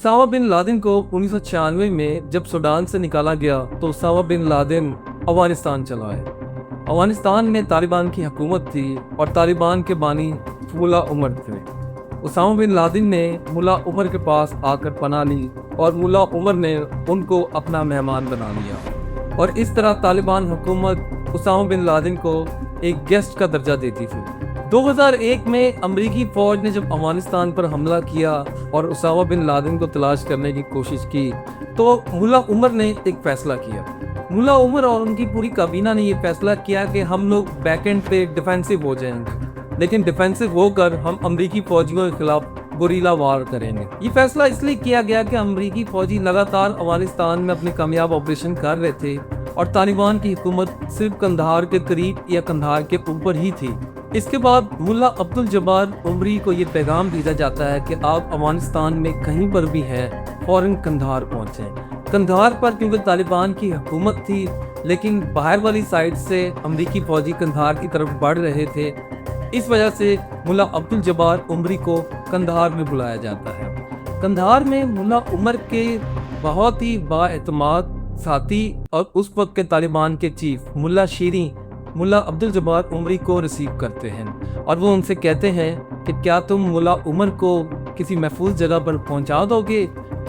Usama bin Laden को 1996 में जब सूडान से निकाला गया तो उसामा बिन लादेन अफगानिस्तान चला आए। अफगानिस्तान में तालिबान की हुकूमत थी और तालिबान के बानी मुल्ला उमर थे। उसामा बिन लादेन ने मुल्ला उमर के पास आकर पनाह ली और मुल्ला उमर ने उनको अपना मेहमान बना लिया और इस तरह तालिबान हुकूमत उसामा बिन लादेन को एक गेस्ट का दर्जा देती थी। 2001 में अमरीकी फौज ने जब अफगानिस्तान पर हमला किया और उसामा बिन लादेन को तलाश करने की कोशिश की तो मुल्ला उमर ने एक फैसला किया। मुल्ला उमर और उनकी पूरी काबीना ने ये फैसला किया कि हम लोग बैकएंड पे डिफेंसिव हो जाएंगे, लेकिन डिफेंसिव होकर हम अमरीकी फौजियों के खिलाफ गुरीला वार करेंगे। ये फैसला इसलिए किया गया कि अमरीकी फौजी लगातार अफगानिस्तान में अपने कामयाब ऑपरेशन कर रहे थे और तालिबान की हुकूमत सिर्फ कंधार के करीब या कंधार के ऊपर ही थी। इसके बाद मुल्ला अब्दुल जब्बार उमरी को ये पैगाम भेजा जाता है कि आप अफगानिस्तान में कहीं पर भी हैं फौरन कंधार पहुँचें। कंधार पर क्योंकि तालिबान की हुकूमत थी लेकिन बाहर वाली साइड से अमरीकी फौजी कंधार की तरफ बढ़ रहे थे, इस वजह से मुल्ला अब्दुल जब्बार उमरी को कंधार में बुलाया जाता है। कंधार में मुल्ला उमर के बहुत ही बाएतमाद साथी और उस वक्त के तालिबान के चीफ मुल्ला शीरी मुल्ला अब्दुल जब्बार उमरी को रिसीव करते हैं और वो उनसे कहते हैं कि क्या तुम मुल्ला उमर को किसी महफूज जगह पर पहुंचा दोगे,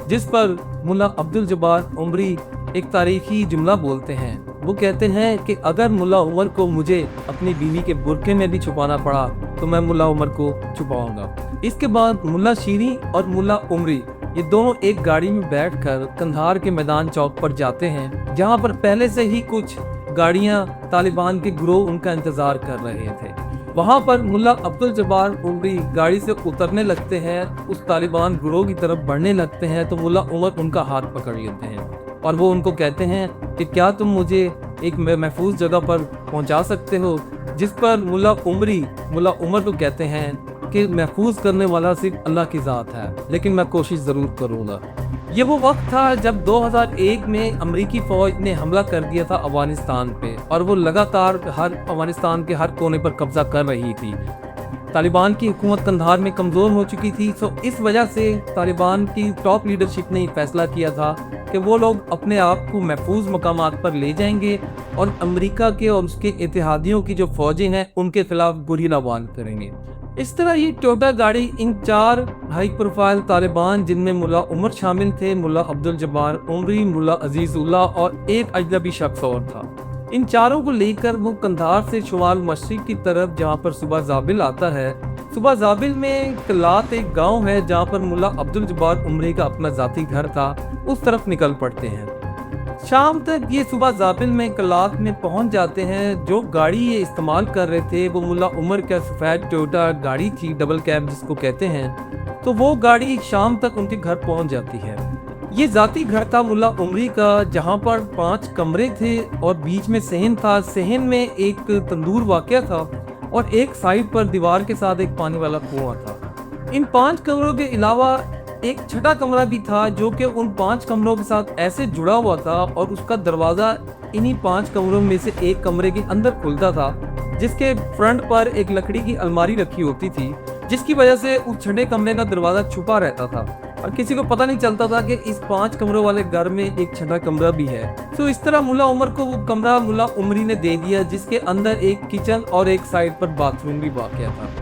जिस पर मुल्ला अब्दुल जब्बार उमरी एक तारीखी जुमला बोलते हैं। वो कहते हैं कि अगर मुल्ला उमर को मुझे अपनी बीवी के बुरके में भी छुपाना पड़ा तो मैं मुल्ला उमर को छुपाऊंगा। इसके बाद मुल्ला शीरी और मुल्ला उमरी ये दोनों एक गाड़ी में बैठकर कंधार के मैदान चौक पर जाते हैं, जहां पर पहले से ही कुछ गाड़ियां तालिबान के गिरोह उनका इंतजार कर रहे थे। वहां पर मुल्ला अब्दुल जब्बार उमरी गाड़ी से उतरने लगते हैं, उस तालिबान गिरोह की तरफ बढ़ने लगते हैं तो मुल्ला उमर उनका हाथ पकड़ लेते हैं और वो उनको कहते हैं कि क्या तुम मुझे एक महफूज जगह पर पहुंचा सकते हो, जिस पर मुल्ला उमर को कहते हैं कि महफूज करने वाला सिर्फ अल्लाह की ज़ात है, लेकिन मैं कोशिश ज़रूर करूँगा। ये वो वक्त था जब 2001 में अमरीकी फ़ौज ने हमला कर दिया था अफगानिस्तान पे और वो लगातार अफगानिस्तान के हर कोने पर कब्जा कर रही थी। तालिबान की हुकूमत कंधार में कमज़ोर हो चुकी थी, तो इस वजह से तालिबान की टॉप लीडरशिप ने फैसला किया था कि वो लोग अपने आप को महफूज मकामात पर ले जाएंगे और अमेरिका के और उसके इत्तेहादियों की जो फ़ौजें हैं उनके खिलाफ गुरीला वार करेंगे। इस तरह ये टोटा गाड़ी इन 4 हाई प्रोफाइल तालिबान, जिनमें मुल्ला उमर शामिल थे, मुल्ला अब्दुल जब्बार उमरी, मुल्ला अजीजुल्लाह और एक अजनबी शख्स और था, इन चारों को लेकर वो कंधार से शुमाल मशरिक की तरफ जहाँ पर सुबह जाबिल आता है, सुबह जाबिल में कलात एक गांव है जहाँ पर मुल्ला अब्दुल जब्बार उमरी का अपना ज़ाती घर था, उस तरफ निकल पड़ते हैं। शाम तक ये सुबह जाबिल में कलात में पहुंच जाते हैं। जो गाड़ी ये इस्तेमाल कर रहे थे वो मुल्ला उमर का सफ़ेद टोयोटा गाड़ी थी, डबल कैब जिसको कहते हैं, तो वो गाड़ी शाम तक उनके घर पहुंच जाती है। ये ज़ाती घर था मुल्ला उमरी का, जहां पर 5 कमरे थे और बीच में सहन था। सहन में एक तंदूर वाक़या था और एक साइड पर दीवार के साथ एक पानी वाला कुआं था। इन 5 कमरों के अलावा एक छठा कमरा भी था जो कि उन 5 कमरों के साथ ऐसे जुड़ा हुआ था और उसका दरवाज़ा इन्हीं 5 कमरों में से एक कमरे के अंदर खुलता था, जिसके फ्रंट पर एक लकड़ी की अलमारी रखी होती थी, जिसकी वजह से उस छठे कमरे का दरवाज़ा छुपा रहता था और किसी को पता नहीं चलता था कि इस 5 कमरों वाले घर में एक छठा कमरा भी है। तो इस तरह मुल्ला उमर को वो कमरा मुल्ला उमरी ने दे दिया, जिसके अंदर एक किचन और एक साइड पर बाथरूम भी वाक़या था।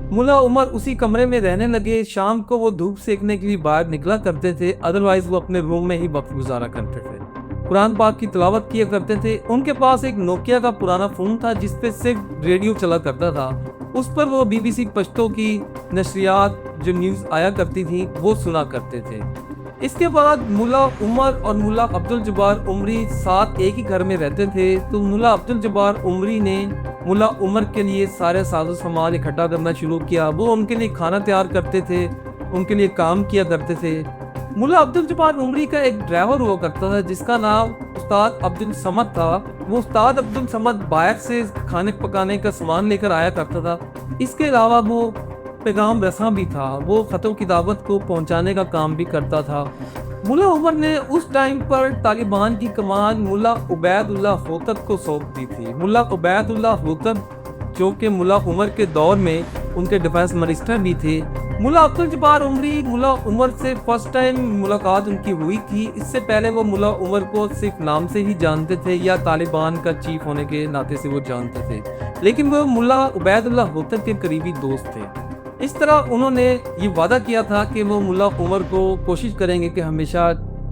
मुल्ला उमर उसी कमरे में रहने लगे। शाम को वो धूप सेकने के लिए बाहर निकला करते थे, अदरवाइज वो अपने रूम में ही वक्त गुजारा करते थे। कुरान पाक की तिलावत किया करते थे। उनके पास एक नोकिया का पुराना फ़ोन था जिसपे सिर्फ रेडियो चला करता था, उस पर वो BBC पश्तो की नशरियात जो न्यूज़ आया करती थी वो सुना करते थे। इसके बाद मुल्ला उमर और मुल्ला अब्दुल जब्बार उमरी साथ एक ही घर में रहते थे, तो मुल्ला अब्दुल जब्बार उमरी ने मुल्ला उमर के लिए सारे साजो सामान इकट्ठा करना शुरू किया। वो उनके लिए खाना तैयार करते थे, उनके लिए काम किया करते थे। मुल्ला अब्दुल जब्बार उमरी का एक ड्राइवर हुआ करता था जिसका नाम उस्ताद अब्दुल समद था। वो उस्ताद अब्दुल समद बाहर से खाने पकाने का सामान लेकर आया करता था। इसके अलावा वो पैगाम रसां भी था, वो ख़तों की दावत को पहुंचाने का काम भी करता था। मुल्ला उमर ने उस टाइम पर तालिबान की कमान मुल्ला उबैदुल्लाह होतब को सौंप दी थी। मुल्ला उबैदुल्लाह होतब जो कि मुल्ला उमर के दौर में उनके डिफेंस मिनिस्टर भी थे, मुल्ला अब्दुल जब्बार उमरी मुल्ला उमर से फर्स्ट टाइम मुलाकात उनकी हुई थी। इससे पहले वो मुल्ला उमर को सिर्फ नाम से ही जानते थे या तालिबान का चीफ होने के नाते से वो जानते थे, लेकिन वो मुल्ला उबैदुल्लाह भुट्टो के करीबी दोस्त थे। इस तरह उन्होंने ये वादा किया था कि वो मुल्ला उमर को कोशिश करेंगे कि हमेशा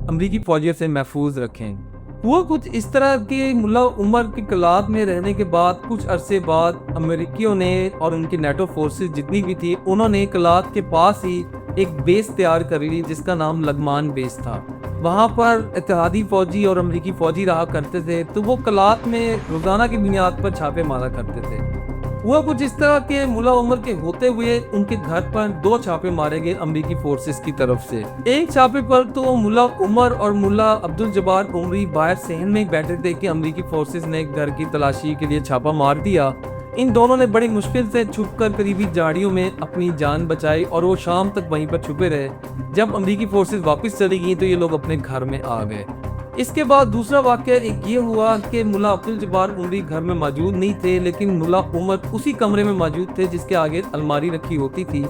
अमरीकी फौजियों से महफूज रखें। वो कुछ इस तरह के मुल्ला उमर की कलात में रहने के बाद कुछ अरसे बाद अमेरिकियों ने और उनकी नेटो फोर्सेस जितनी भी थी, उन्होंने कलात के पास ही एक बेस तैयार कर ली जिसका नाम लगमान बेस था। वहाँ पर इत्तेहादी फौजी और अमेरिकी फौजी रहा करते थे, तो वो कलात में रोज़ाना की बुनियाद पर छापे मारा करते थे। हुआ कुछ इस तरह के मुल्ला उमर के होते हुए उनके घर पर 2 छापे मारे गए अमेरिकी फोर्सेस की तरफ से। एक छापे पर तो मुल्ला उमर और मुल्ला अब्दुल जब्बार उमरी बाहर सहन में ही बैठे थे कि अमेरिकी फोर्सेस ने घर की तलाशी के लिए छापा मार दिया। इन दोनों ने बड़ी मुश्किल से छुपकर करीबी झाड़ियों में अपनी जान बचाई और वो शाम तक वहीं पर छुपे रहे। जब अमेरिकी फोर्सेस वापस चली गई तो ये लोग अपने घर में आ गए। इसके बाद दूसरा वाक़या एक ये हुआ कि मुल्ला अब्दुल जब्बार उमरी घर में मौजूद नहीं थे, लेकिन मुल्ला उमर उसी कमरे में मौजूद थे जिसके आगे अलमारी रखी होती थी।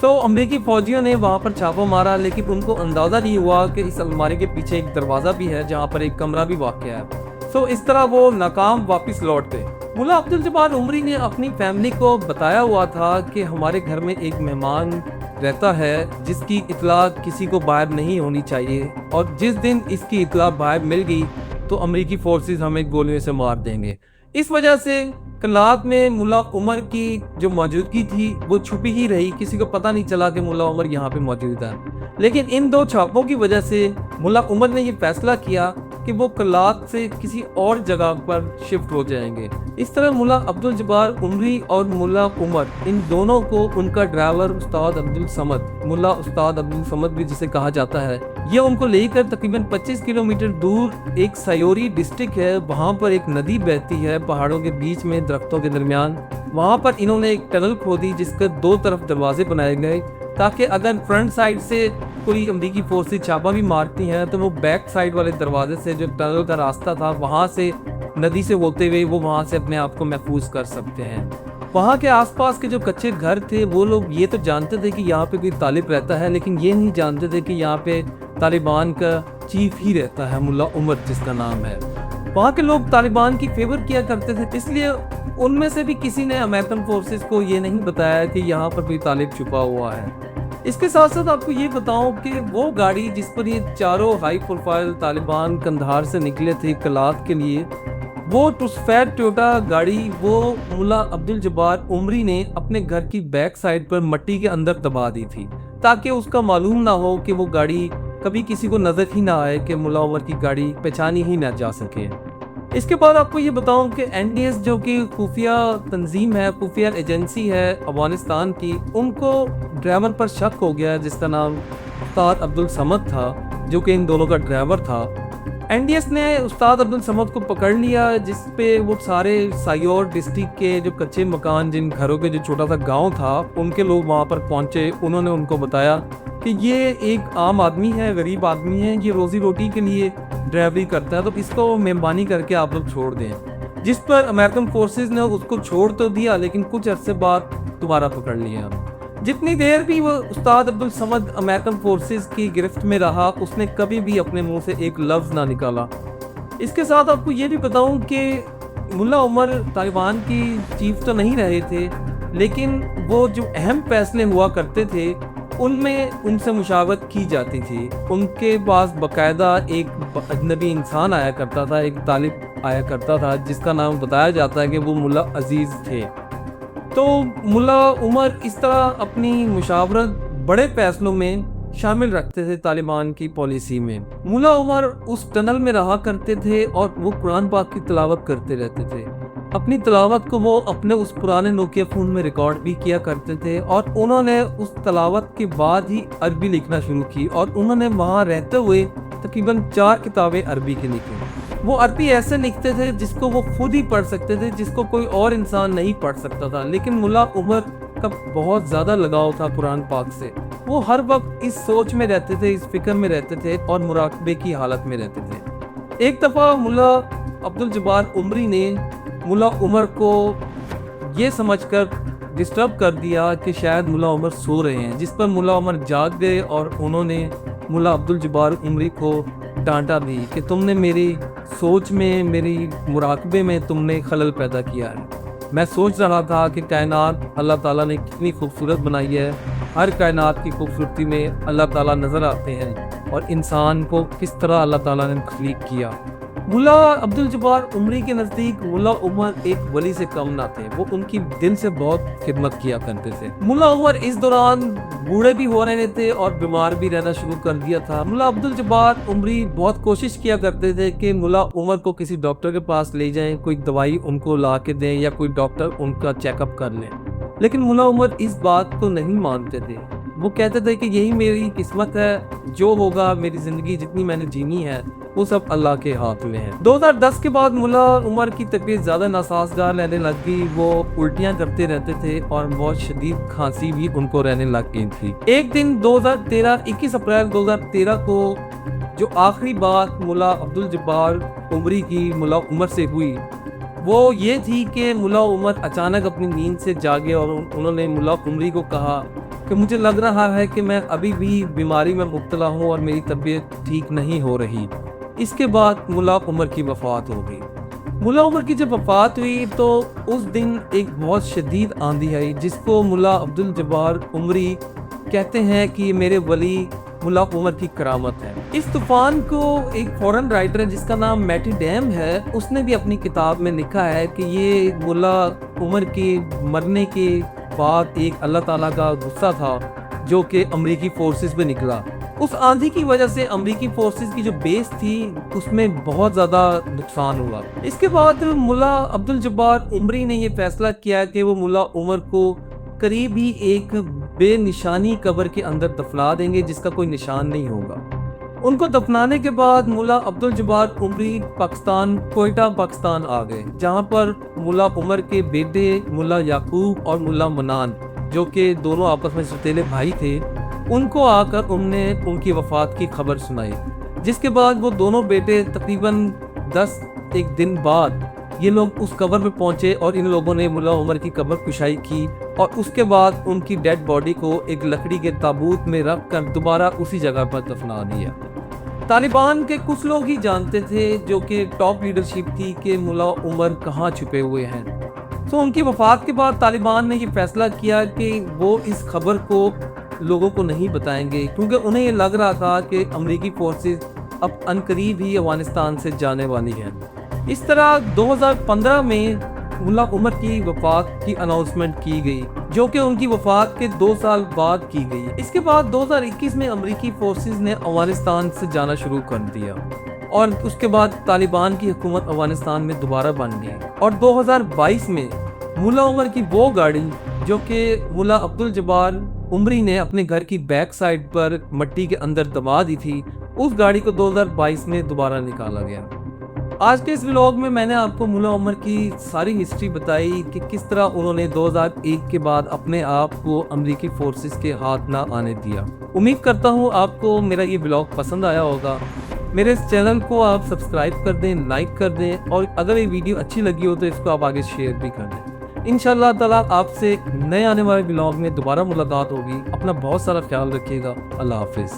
तो अमेरिकी फौजियों ने वहाँ पर छापा मारा, लेकिन उनको अंदाज़ा नहीं हुआ कि इस अलमारी के पीछे एक दरवाज़ा भी है जहाँ पर एक कमरा भी वाक़या है। तो इस तरह वो नाकाम वापस लौट गए। मुल्ला अब्दुल जब्बार उमरी ने अपनी फैमिली को बताया हुआ था कि हमारे घर में एक मेहमान रहता है जिसकी इत्तला किसी को बाहर नहीं होनी चाहिए, और जिस दिन इसकी इत्तला बाहर मिल गई तो अमेरिकी फोर्सेस हमें गोलियों से मार देंगे। इस वजह से कलात में मुल्ला उमर की जो मौजूदगी थी वो छुपी ही रही, किसी को पता नहीं चला कि मुल्ला उमर यहाँ पे मौजूद है। लेकिन इन 2 छापों की वजह से मुल्ला उमर ने ये फैसला किया कि वो कलात से किसी और जगह पर शिफ्ट हो जाएंगे। इस तरह मुल्ला अब्दुल जब्बार उमरी और मुल्ला उमर इन दोनों को उनका ड्राइवर उस्ताद अब्दुल समद, मुल्ला उस्ताद अब्दुल समद भी जिसे कहा जाता है, ये उनको लेकर तकरीबन 25 किलोमीटर दूर एक सयोरी डिस्ट्रिक्ट है, वहाँ पर एक नदी बहती है पहाड़ों के बीच में दरख्तों के दरमियान। वहाँ पर इन्होंने एक टनल खोदी जिसके 2 तरफ दरवाजे बनाए गए ताकि अगर फ्रंट साइड से कोई अमेरिकी फोर्सेस छापा भी मारती हैं तो वो बैक साइड वाले दरवाजे से जो टनल का रास्ता था वहाँ से नदी से होते हुए वो वहाँ से अपने आप को महफूज कर सकते हैं। वहाँ के आसपास के जो कच्चे घर थे वो लोग ये तो जानते थे कि यहाँ पे कोई तालिब रहता है, लेकिन ये नहीं जानते थे कि यहाँ पे तालिबान का चीफ ही रहता है, मुल्ला उमर जिसका नाम है। वहाँ के लोग तालिबान की फेवर किया करते थे, इसलिए उनमें से भी किसी ने अमेरिकन फोर्सेस को ये नहीं बताया कि यहाँ पर कोई तालिब छुपा हुआ है। इसके साथ साथ आपको ये बताऊं कि वो गाड़ी जिस पर ये चारों हाई प्रोफाइल तालिबान कंधार से निकले थे कलात के लिए, वो टुस्फैर टोयोटा गाड़ी वो मुल्ला अब्दुल जब्बार उमरी ने अपने घर की बैक साइड पर मट्टी के अंदर दबा दी थी ताकि उसका मालूम ना हो कि वो गाड़ी कभी किसी को नजर ही ना आए कि मुल्ला उमर की गाड़ी पहचानी ही ना जा सके। इसके बाद आपको ये बताऊं कि एनडीएस जो कि खुफिया तंजीम है, खुफिया एजेंसी है अफगानिस्तान की, उनको ड्राइवर पर शक हो गया जिसका नाम उस्ताद अब्दुल समद था, जो कि इन दोनों का ड्राइवर था। एनडीएस ने उस्ताद अब्दुल समद को पकड़ लिया, जिस पे वो सारे सायोर डिस्ट्रिक्ट के जो कच्चे मकान, जिन घरों के जो छोटा सा गांव था, उनके लोग वहां पर पहुंचे। उन्होंने उनको बताया कि ये एक आम आदमी है, गरीब आदमी है, ये रोजी रोटी के लिए ड्राइवरी करता है, तो इसको मेहरबानी करके आप लोग छोड़ दें। जिस पर अमेरिकन फोर्सेस ने उसको छोड़ तो दिया, लेकिन कुछ अरसे बाद दोबारा पकड़ लिया। जितनी देर भी वो उस्ताद अब्दुल समद अमेरिकन फोर्सेस की गिरफ्त में रहा, उसने कभी भी अपने मुंह से एक लफ्ज़ ना निकाला। इसके साथ आपको ये भी बताऊं कि मुल्ला उमर तालिबान की चीफ तो नहीं रहे थे, लेकिन वो जो अहम फैसले हुआ करते थे उनमें उनसे मुशावरत की जाती थी। उनके पास बाकायदा एक अजनबी इंसान आया करता था, एक तालिब आया करता था जिसका नाम बताया जाता है कि वो मुल्ला अजीज़ थे। तो मुल्ला उमर इस तरह अपनी मुशावरत बड़े फैसलों में शामिल रखते थे तालिबान की पॉलिसी में। मुल्ला उमर उस टनल में रहा करते थे और वो कुरान पाक की तिलावत करते रहते थे। अपनी तिलावत को वो अपने उस पुराने नोकिया फ़ोन में रिकॉर्ड भी किया करते थे, और उन्होंने उस तिलावत के बाद ही अरबी लिखना शुरू की, और उन्होंने वहाँ रहते हुए तकरीबन 4 किताबें अरबी की लिखी। वो अरबी ऐसे लिखते थे जिसको वो खुद ही पढ़ सकते थे, जिसको कोई और इंसान नहीं पढ़ सकता था। लेकिन मुल्ला उमर का बहुत ज़्यादा लगाव था कुरान पाक से। वो हर वक्त इस सोच में रहते थे, इस फिक्र में रहते थे और मुराकबे की हालत में रहते थे। एक दफ़ा मुल्ला अब्दुल जब्बार उमरी ने मुल्ला उमर को ये समझकर डिस्टर्ब कर दिया कि शायद मुल्ला उमर सो रहे हैं, जिस पर मुल्ला उमर जाग गए और उन्होंने मुल्ला अब्दुल जब्बार उमरी को डांटा भी कि तुमने मेरी सोच में, मेरी मुराकबे में तुमने खलल पैदा किया है। मैं सोच रहा था कि कायनात अल्लाह ताला ने कितनी खूबसूरत बनाई है, हर कायनात की खूबसूरती में अल्लाह ताला नज़र आते हैं और इंसान को किस तरह अल्लाह ताला ने तख्लीक किया। मुल्ला अब्दुल जब्बार उमरी के नज़दीक मुल्ला उमर एक वली से कम ना थे, वो उनकी दिल से बहुत खिदमत किया करते थे। मुल्ला उमर इस दौरान बूढ़े भी हो रहे थे और बीमार भी रहना शुरू कर दिया था। मुल्ला अब्दुल जब्बार उमरी बहुत कोशिश किया करते थे कि मुल्ला उमर को किसी डॉक्टर के पास ले जाएं, कोई दवाई उनको ला के दें या कोई डॉक्टर उनका चेकअप कर लें, लेकिन मुल्ला उमर इस बात को नहीं मानते थे। वो कहते थे कि यही मेरी किस्मत है, जो होगा, मेरी ज़िंदगी जितनी मैंने जीनी है वो सब अल्लाह के हाथ में है। 2010 के बाद मुल्ला उमर की तबीयत ज़्यादा नासाजगार रहने लग गई, वो उल्टियाँ करते रहते थे और बहुत शदीद खांसी भी उनको रहने लग गई थी। एक दिन 21 अप्रैल 2013 को जो आखिरी बात मुल्ला अब्दुल जब्बार उमरी की मुल्ला उमर से हुई वो ये थी कि मुल्ला उमर अचानक अपनी नींद से जागे और उन्होंने मुल्ला उमरी को कहा कि मुझे लग रहा है कि मैं अभी भी बीमारी में मुब्तला हूँ और मेरी तबीयत ठीक नहीं हो रही। इसके बाद मुल्ला उमर की वफ़ात हो गई। मुल्ला उमर की जब वफ़ात हुई तो उस दिन एक बहुत शदीद आंधी आई, जिसको मुल्ला अब्दुल जब्बार उमरी कहते हैं कि मेरे वली मुल्ला उमर की करामत है। इस तूफान को एक फॉरेन राइटर है जिसका नाम मैटी डैम है, उसने भी अपनी किताब में लिखा है कि ये मुल्ला उमर के मरने के बाद एक अल्लाह ताला का गुस्सा था जो कि अमरीकी फोर्सेस पे निकला। उस आंधी की वजह से अमरीकी फोर्सेस की जो बेस थी उसमें बहुत ज़्यादा नुकसान हुआ। इसके बाद मुल्ला अब्दुल जब्बार उमरी ने ये फैसला किया कि वो मुल्ला उमर को करीब ही एक बेनिशानी कब्र के अंदर दफना देंगे जिसका कोई निशान नहीं होगा। उनको दफनाने के बाद मुल्ला अब्दुल जब्बार उमरी पाकिस्तान, कोयटा पाकिस्तान आ गए, जहाँ पर मुल्ला उमर के बेटे मुल्ला याकूब और मुल्ला मनान, जो कि दोनों आपस में सौतेले भाई थे, उनको आकर उनने उनकी वफ़ात की खबर सुनाई। जिसके बाद वो दोनों बेटे तकरीबन 10 दिन बाद ये लोग उस कब्र पे पहुंचे और इन लोगों ने मुल्ला उमर की कब्र कुशाई की और उसके बाद उनकी डेड बॉडी को एक लकड़ी के ताबूत में रख कर दोबारा उसी जगह पर दफना दिया। तालिबान के कुछ लोग ही जानते थे, जो कि टॉप लीडरशिप थी, कि मुल्ला उमर कहाँ छुपे हुए हैं। तो उनकी वफ़ात के बाद तालिबान ने ये फैसला किया कि वो इस खबर को लोगों को नहीं बताएंगे, क्योंकि उन्हें ये लग रहा था कि अमेरिकी फोर्सेस अब अनकरीब ही अफगानिस्तान से जाने वाली हैं। इस तरह 2015 में मुल्ला उमर की वफ़ात की अनाउंसमेंट की गई, जो कि उनकी वफ़ात के 2 साल बाद की गई। इसके बाद 2021 में अमेरिकी फोर्सेस ने अफगानिस्तान से जाना शुरू कर दिया और उसके बाद तालिबान की हुकूमत अफगानिस्तान में दोबारा बन गई। और 2022 में मुल्ला उमर की वो गाड़ी जो कि मुल्ला अब्दुल जब्बार उमरी ने अपने घर की बैक साइड पर मिट्टी के अंदर दबा दी थी, उस गाड़ी को 2022 में दोबारा निकाला गया। आज के इस व्लॉग में मैंने आपको मुल्ला उमर की सारी हिस्ट्री बताई कि किस तरह उन्होंने 2001 के बाद अपने आप को अमेरिकी फोर्सेस के हाथ ना आने दिया। उम्मीद करता हूँ आपको मेरा ये व्लॉग पसंद आया होगा। मेरे इस चैनल को आप सब्सक्राइब कर दें, लाइक कर दें और अगर ये वीडियो अच्छी लगी हो तो इसको आप आगे शेयर भी कर दें। इंशाअल्लाह ताला आपसे नए आने वाले व्लॉग में दोबारा मुलाकात होगी। अपना बहुत सारा ख्याल रखिएगा। अल्लाह हाफिज़।